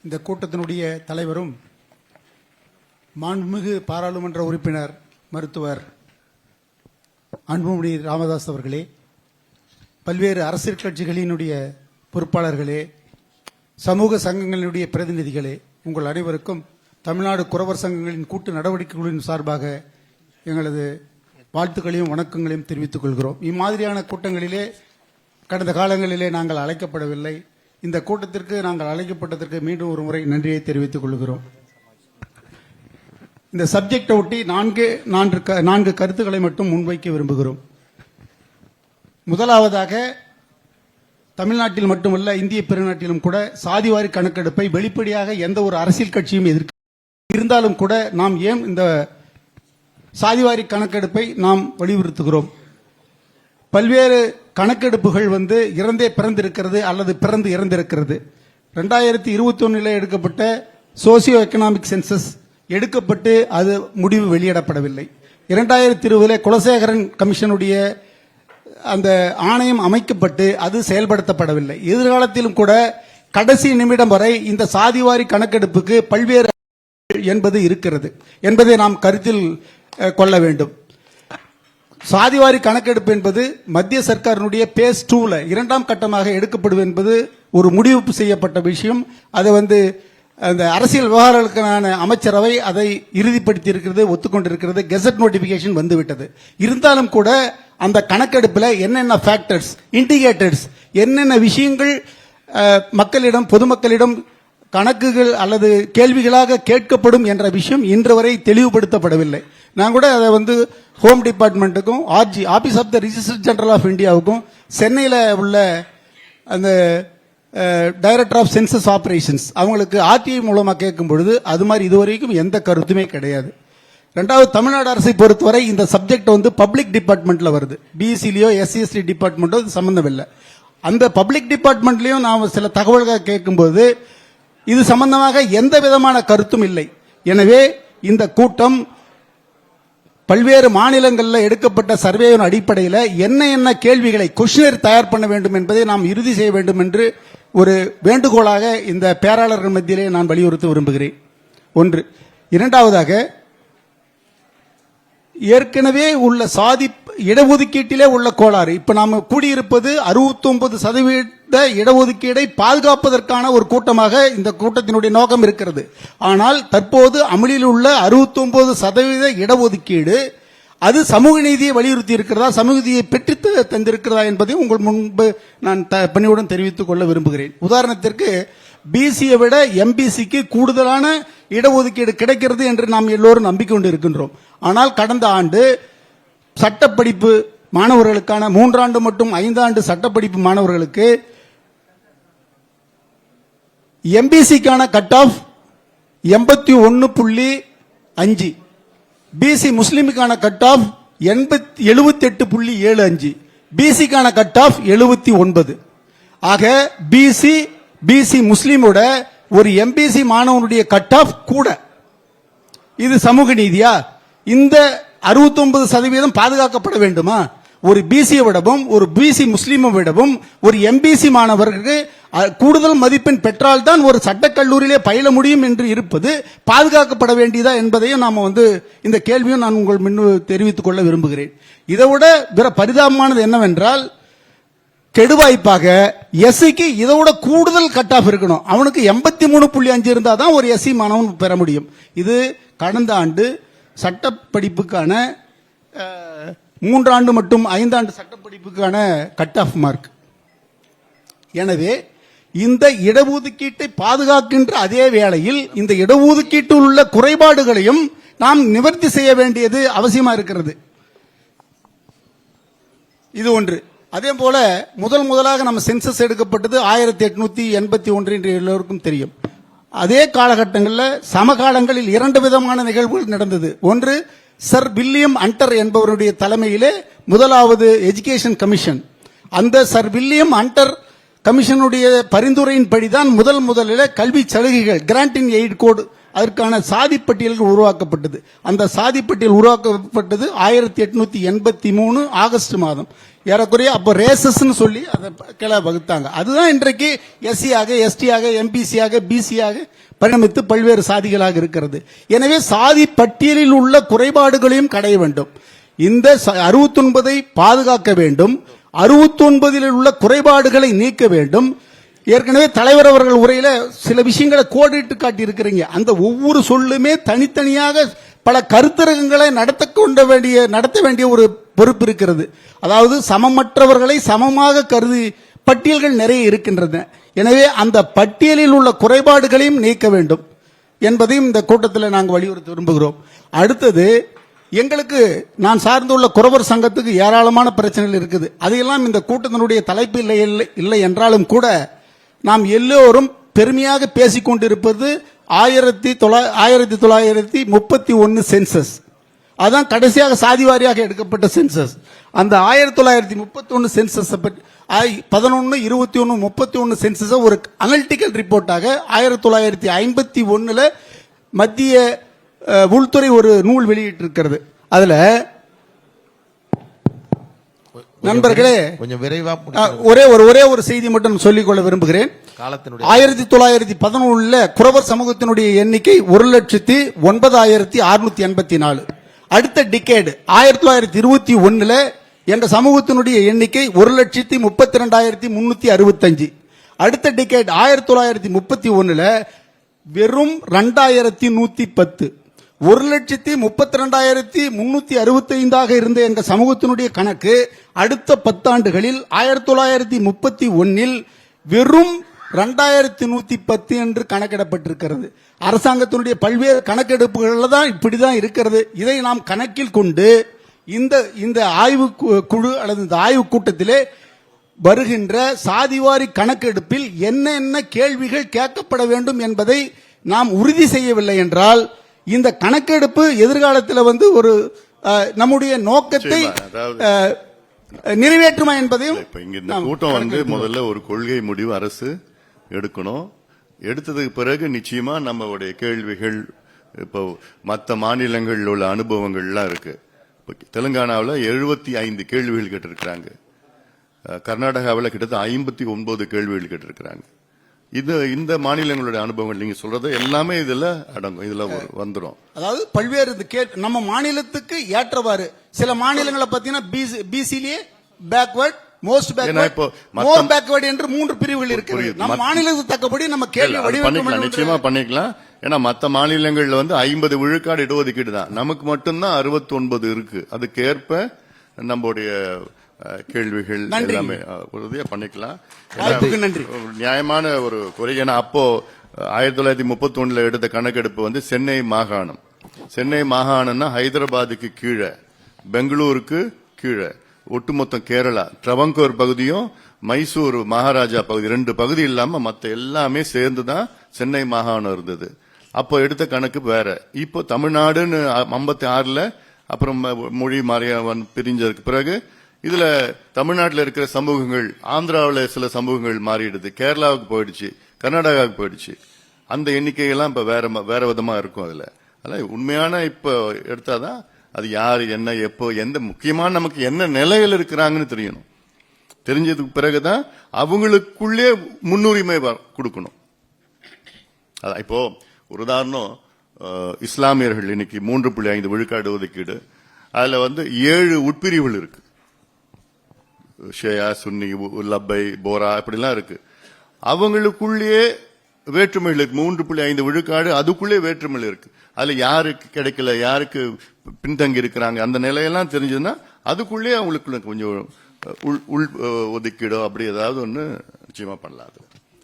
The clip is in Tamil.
இந்த கூட்டத்தினுடைய தலைவரும் மாண்புமிகு பாராளுமன்ற உறுப்பினர் மருத்துவர் அன்புமணி ராமதாஸ் அவர்களே, பல்வேறு அரசியல் கட்சிகளினுடைய பொறுப்பாளர்களே, சமூக சங்கங்களினுடைய பிரதிநிதிகளே, உங்கள் அனைவருக்கும் தமிழ்நாடு குறவர் சங்கங்களின் கூட்டு நடவடிக்கைகளின் சார்பாக எங்களது வாழ்த்துக்களையும் வணக்கங்களையும் தெரிவித்துக் கொள்கிறோம். இம்மாதிரியான கூட்டங்களிலே கடந்த காலங்களிலே நாங்கள் அழைக்கப்படவில்லை. இந்த கூட்டத்திற்கு நாங்கள் அழைக்கப்பட்டதற்கு மீண்டும் ஒரு முறை நன்றியை தெரிவித்துக் கொள்கிறோம். இந்த சப்ஜெக்டை ஒட்டி நான்கு கருத்துக்களை மட்டும் முன்வைக்க விரும்புகிறோம். முதலாவதாக, தமிழ்நாட்டில் மட்டுமல்ல இந்திய பெருநாட்டிலும் கூட சாதிவாரி கணக்கெடுப்பை வெளிப்படையாக எந்த ஒரு அரசியல் கட்சியும் இருந்தாலும் கூட நாம் ஏன் இந்த சாதிவாரி கணக்கெடுப்பை நாம் வலியுறுத்துகிறோம்? பல்வேறு கணக்கெடுப்புகள் இறந்தே பிறந்திருக்கிறது அல்லது பிறந்து இறந்திருக்கிறது. 2021 எடுக்கப்பட்ட சோசியோ எக்கனாமிக் சென்சஸ் எடுக்கப்பட்டு அது முடிவு வெளியிடப்படவில்லை. 2020 குலசேகரன் கமிஷனுடைய அந்த ஆணையம் அமைக்கப்பட்டு அது செயல்படுத்தப்படவில்லை. எதிர்காலத்திலும் கூட கடைசி நிமிடம் வரை இந்த சாதிவாரி கணக்கெடுப்புக்கு பல்வேறு என்பது இருக்கிறது என்பதை நாம் கருத்தில் கொள்ள வேண்டும். சாதிவாரி கணக்கெடுப்பு என்பது மத்திய சர்க்காரினுடைய பேஸ் 2 இரண்டாம் கட்டமாக எடுக்கப்படுவது என்பது ஒரு முடிவு செய்யப்பட்ட விஷயம். அது அந்த அரசியல் விவகாரங்களுக்கான அமைச்சரவை அதை இறுதிப்படுத்தி இருக்கிறது, ஒத்துக்கொண்டிருக்கிறது. கெசட் நோட்டிபிகேஷன் வந்துவிட்டது. இருந்தாலும் கூட அந்த கணக்கெடுப்பில் என்னென்ன ஃபேக்டர்ஸ், இண்டிகேட்டர்ஸ், என்னென்ன விஷயங்கள் மக்களிடம், பொதுமக்களிடம் கணக்குகள் அல்லது கேள்விகளாக கேட்கப்படும் என்ற விஷயம் இன்று வரை தெளிவுபடுத்தப்படவில்லை. நான் கூட அதை ஹோம் டிபார்ட்மெண்ட்டுக்கும் office of the register general of இந்தியாவுக்கும் சென்னையில் உள்ள அந்த டைரக்டர் ஆஃப் சென்சஸ் ஆபரேஷன்ஸ் அவங்களுக்கு ஆர்டிஐ மூலமாக கேட்கும் பொழுது அது மாதிரி இதுவரைக்கும் எந்த கருத்துமே கிடையாது. ரெண்டாவது, தமிழ்நாடு அரசை பொறுத்தவரை இந்த சப்ஜெக்ட் பப்ளிக் டிபார்ட்மெண்ட்ல வருது. பிஎஸ்சிலையோ எஸ்சிஎஸ்டி டிபார்ட்மெண்ட்டோ சம்பந்தம் இல்லை. அந்த பப்ளிக் டிபார்ட்மெண்ட்லயும் நாம் சில தகவல்கள் கேட்கும்போது இது சம்பந்தமாக எந்த விதமான கருத்தும் இல்லை. எனவே இந்த கூட்டம் பல்வேறு மாநிலங்களில் எடுக்கப்பட்ட சர்வேயின் அடிப்படையில் என்ன கேள்விகளை கொஸ்டினர் தயார் பண்ண வேண்டும் என்பதை நாம் இறுதி செய்ய வேண்டும் என்று ஒரு வேண்டுகோளாக இந்த பேராளர்கள் மத்தியிலே நான் வலியுறுத்த விரும்புகிறேன். ஒன்று. இரண்டாவதாக, ஏற்கனவே உள்ள சாதி இடஒதுக்கீட்டிலே உள்ள கோளாறு. இப்ப நாம கூடியிருப்பது 69% இடஒதுக்கீடை பாதுகாப்பதற்கான ஒரு கூட்டமாக இந்த கூட்டத்தினுடைய நோக்கம் இருக்கிறது. ஆனால் தற்போது அமலில் உள்ள 69% இடஒதுக்கீடு அது சமூக நீதியை வலியுறுத்தி இருக்கிறதா, சமூக நீதியை பெற்று தந்திருக்கிறதா என்பதை உங்கள் முன்பு நான் பணியுடன் தெரிவித்துக் கொள்ள விரும்புகிறேன். உதாரணத்திற்கு, பிசியை விட எம்பிசிக்கு கூடுதலான இடஒதுக்கீடு கிடைக்கிறது என்று நாம் எல்லோரும் நம்பிக்கை கொண்டு இருக்கின்றோம். ஆனால் கடந்த ஆண்டு சட்டப்படிப்பு மாணவர்களுக்கான 3 ஆண்டு மற்றும் 5 ஆண்டு சட்டப்படிப்பு மாணவர்களுக்கு எம்பிசிக்கான கட் ஆஃப் 81.5, பிசி முஸ்லிமுக்கான கட் ஆஃப் 78.75, பிசிக்கான கட் ஆஃப் 79. ஆக பிசி முஸ்லிமோட ஒரு எம்பிசி மாணவனுடைய கட் ஆஃப் கூட. இது சமூக நீதியா? இந்த 69% பாதுகாக்கப்பட வேண்டுமா? ஒரு பிசியை விடவும் ஒரு பிசி முஸ்லீமை விடவும் ஒரு எம்பிசி மாணவர்களுக்கு கூடுதல் மதிப்பெண் பெற்றால்தான் ஒரு சட்டக்கல்லூரியிலே பயில முடியும் என்று இருப்பது பாதுகாக்கப்பட வேண்டியதா என்பதையும் நாம இந்த கேள்வியும் நான் உங்கள் முன் தெரிவித்துக் கொள்ள விரும்புகிறேன். இதை விட பிற பரிதாபமானது என்னவென்றால், கெடுவாய்ப்பாக எஸ்சிக்கு இதை விட கூடுதல் கட் ஆஃப் இருக்கணும். அவனுக்கு 83.5 இருந்தால் தான் ஒரு எஸ்சி மாணவன் பெற முடியும். இது கடந்த ஆண்டு சட்டப்படிப்புக்கான 3 ஆண்டு மற்றும் 5 ஆண்டு சட்டப்படிப்புக்கான கட் ஆஃப் மார்க். எனவே இந்த இடஒதுக்கீட்டை பாதுகாக்கின்ற அதே வேளையில் இந்த இடஒதுக்கீட்டில் உள்ள குறைபாடுகளையும் நாம் நிவர்த்தி செய்ய வேண்டியது அவசியமா இருக்கிறது. இது ஒன்று. அதே போல முதலாக நம்ம சென்சஸ் எடுக்கப்பட்டது 1881 என்று எல்லோருக்கும் தெரியும். அதே காலகட்டங்களில் சமகாலங்களில் 2 விதமான நிகழ்வுகள் நடந்தது. ஒன்று, சர் வில்லியம் ஹண்டர் என்பவருடைய தலைமையிலே முதலாவது எஜுகேஷன் கமிஷன். அந்த சர் வில்லியம் ஹண்டர் கமிஷனுடைய பரிந்துரையின்படிதான் முதலில் கல்வி சலுகைகள், கிராண்ட் இன் எய்ட் கோட், அதற்கான சாதி பட்டியல்கள் உருவாக்கப்பட்டது. அந்த சாதி பட்டியல் உருவாக்கப்பட்டது 1883 ஆகஸ்ட் மாதம். ஏறக்குறைய அப்போ ரேசஸ்ன்னு சொல்லி அதை கீழே வகுத்தாங்க. அதுதான் இன்றைக்கு எஸ்சியாக, எஸ்டியாக, எம்பிசியாக, பிசியாக பரிணமித்து பல்வேறு சாதிகளாக இருக்கிறது. எனவே சாதி பட்டியலில் உள்ள குறைபாடுகளையும் கடைய வேண்டும். இந்த 69 பாதுகாக்க வேண்டும். 69 உள்ள குறைபாடுகளை நீக்க வேண்டும். ஏற்கனவே தலைவர் அவர்கள் உரையில சில விஷயங்களை கோடிட்டு காட்டி இருக்கிறீங்க. அந்த ஒவ்வொரு சொல்லுமே தனித்தனியாக பல கருத்தரங்களை நடத்த வேண்டிய ஒரு பொறுப்பு இருக்கிறது. அதாவது சமமற்றவர்களை சமமாக கருதி பட்டியல்கள் நிறைய இருக்கின்றன. எனவே அந்த பட்டியலில் உள்ள குறைபாடுகளையும் நீக்க வேண்டும் என்பதையும் இந்த கூட்டத்தில் நாங்கள் வலியுறுத்த விரும்புகிறோம். அடுத்தது, எங்களுக்கு நான் சார்ந்துள்ள குறவர் சங்கத்துக்கு ஏராளமான பிரச்சனைகள் இருக்குது. அதையெல்லாம் இந்த கூட்டத்தினுடைய தலைப்பு இல்லை என்றாலும் கூட நாம் எல்லோரும் பெருமையாக பேசிக் கொண்டிருப்பது 1931 சென்சஸ். அதான் கடைசியாக சாதிவாரியாக எடுக்கப்பட்ட சென்சஸ். அந்த 1931 சென்சஸ் 11, 21, 31 சென்சஸ் ஒரு அனலிட்டிக்கல் ரிப்போர்ட்டாக 1951 மத்திய உள்துறை ஒரு நூல் வெளியிட்டிருக்கிறது. அதுல நண்பர்களே கொஞ்சம் விரைவா ஒரே ஒரு செய்தி மட்டும் சொல்லிக்கொள்ள விரும்புகிறேன். 1911 குறவர் சமூகத்தினுடைய எண்ணிக்கை 1,09,684. அடுத்த டிகேடு 1921 என்ற சமூகத்தினுடைய எண்ணிக்கை 1,32,365. அடுத்த டிகேட் 1931 வெறும் 2,110. 1,32,365 இருந்த எங்க சமூகத்தினுடைய கணக்கு அடுத்த 10 ஆண்டுகளில் 1931 வெறும் 2,110 என்று கணக்கிடப்பட்டிருக்கிறது. அரசாங்கத்தினுடைய பல்வேறு கணக்கெடுப்புகள் தான் இப்படிதான் இருக்கிறது. இதை நாம் கணக்கில் கொண்டு இந்த ஆய்வு குழு அல்லது இந்த ஆய்வு கூட்டத்திலே வருகின்ற சாதிவாரி கணக்கெடுப்பில் என்ன கேள்விகள் கேட்கப்பட வேண்டும் என்பதை நாம் உறுதி செய்யவில்லை என்றால் இந்த கணக்கெடுப்பு எதிர்காலத்தில் ஒரு நம்முடைய நோக்கத்தை நிறைவேற்றுமா என்பதையும் இந்த கூட்டம் முதல்ல ஒரு கொள்கை முடிவு அரசு எடுக்கணும். எடுத்ததுக்கு பிறகு நிச்சயமா நம்மளுடைய கேள்விகள் இப்போ மற்ற மாநிலங்களில் உள்ள அனுபவங்கள்லாம் இருக்கு. தெலுங்கானாவில் 75 கேள்விகள் கேட்டிருக்கிறாங்க. கர்நாடகாவில் கிட்டத்தட்ட 59 கேள்விகள் கேட்டிருக்கிறாங்க. இந்த மாநிலங்களுடைய அனுபவங்கள் நீங்க சொல்றது எல்லாமே இதுல அடங்கும், இதுல வந்துடும். அதாவது பல்வேறு நம்ம மாநிலத்துக்கு ஏற்றவாறு சில மாநிலங்களை பார்த்தீங்கன்னா பிசிலேயே பேக்வர்ட், மோஸ்ட் பேக்வர்ட், மோர் பேக்வர்ட் என்று 3 பிரிவுகள் இருக்கு. நம்ம மாநிலத்துக்கு தக்கபடி நம்ம கேள்வி பண்ணிக்கலாம், நிச்சயமா பண்ணிக்கலாம். ஏன்னா மற்ற மாநிலங்கள்ல 50 விழுக்காடு இடஒதுக்கீடு தான், நமக்கு மட்டும்தான் 69 இருக்கு. அதுக்கேற்ப நம்முடைய கேள்விகள் எல்லாமே உறுதியா பண்ணிக்கலாம். நியாயமான ஒரு குறை. ஏன்னா அப்போ 1931 எடுத்த கணக்கெடுப்பு சென்னை மாகாணம். சென்னை மாகாணம்னா ஹைதராபாத்துக்கு கீழே, பெங்களூருக்கு கீழே, ஒட்டுமொத்த கேரளா, ட்ரவங்கூர் பகுதியும் மைசூர் மகாராஜா பகுதி 2 பகுதி இல்லாம மத்த எல்லாமே சேர்ந்துதான் சென்னை மாகாணம் இருந்தது. அப்போ எடுத்த கணக்கு வேற. இப்போ தமிழ்நாடுன்னு 56 அப்புறம் மொழி மாறியவன் பிரிஞ்சதுக்கு பிறகு இதுல தமிழ்நாட்டில் இருக்கிற சமூகங்கள், ஆந்திராவில் சில சமூகங்கள் மாறிடுது, கேரளாவுக்கு போயிடுச்சு, கர்நாடகாவுக்கு போயிடுச்சு. அந்த எண்ணிக்கையெல்லாம் இப்ப வேற விதமா இருக்கும். அதெல்லாம் உண்மையான இப்ப எடுத்தாதான் அது யாரு என்ன எப்போ எந்த முக்கியமான நமக்கு என்ன நிலையில் இருக்கிறாங்கன்னு தெரியணும். தெரிஞ்சதுக்கு பிறகுதான் அவங்களுக்குள்ளே முன்னுரிமை கொடுக்கணும். அதான் இப்போ ஒரு உதாரணம், இஸ்லாமியர்கள் இன்னைக்கு 3.5 விழுக்காடு ஒதுக்கீடு. அதுல 7 உட்பிரிவுகள் இருக்கு. ஷியா, சுன்னி, லப்பை, போரா இப்படிலாம் இருக்கு. அவங்களுக்குள்ளேயே வேற்றுமைகள் இருக்கு. 3.5 விழுக்காடு அதுக்குள்ளே வேற்றுமைகள் இருக்கு. அதுல யாருக்கு கிடைக்கல, யாருக்கு பின்தங்கி இருக்கிறாங்க, அந்த நிலையெல்லாம் தெரிஞ்சதுன்னா அதுக்குள்ளேயே அவங்களுக்குள்ள கொஞ்சம் உள் ஒதுக்கீடோ அப்படி ஏதாவது ஒண்ணு நிச்சயமா பண்ணலாம்.